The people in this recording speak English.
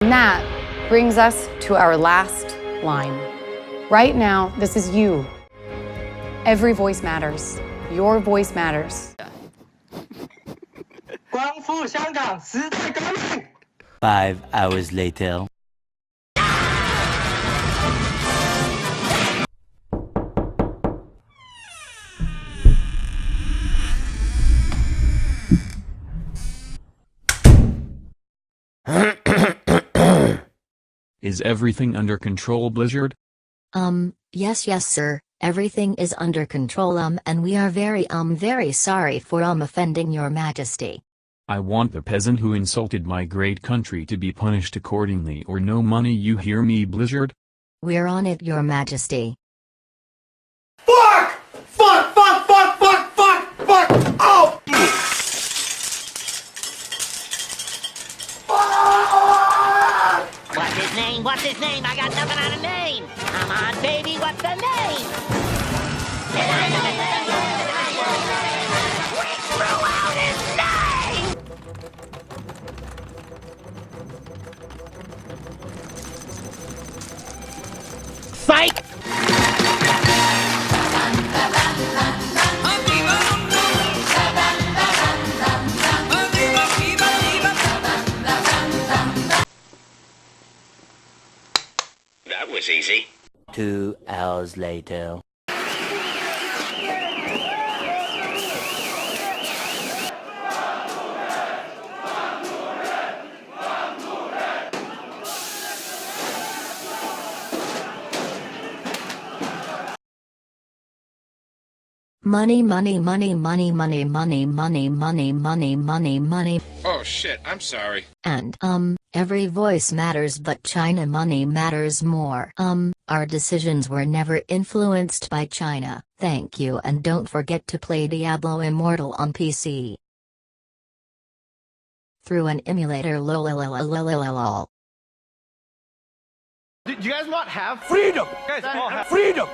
And that brings us to our last line. Right now, this is you. Every voice matters. Your voice matters. 光复香港时代革命。 5 hours later. Is everything under control, Blizzard? Yes, sir. Everything is under control, and we are very sorry for, offending your majesty. I want the peasant who insulted my great country to be punished accordingly, or no money, you hear me, Blizzard? We're on it, your majesty. Fuck! Fuck! Fuck! Fuck! Fuck! Fuck! Fuck! Oh! What's his name? What's his name? I got nothing on a name. Come on, baby, what's the name? We threw out his name! Psych! That was easy. 2 hours later. Money, money, money, money, money, money, money, money, money, money, money. Oh shit, I'm sorry. And, every voice matters, but China money matters more. Our decisions were never influenced by China. Thank you, and don't forget to play Diablo Immortal on PC. Through an emulator, lol. Do you guys not have freedom? Guys, all have freedom.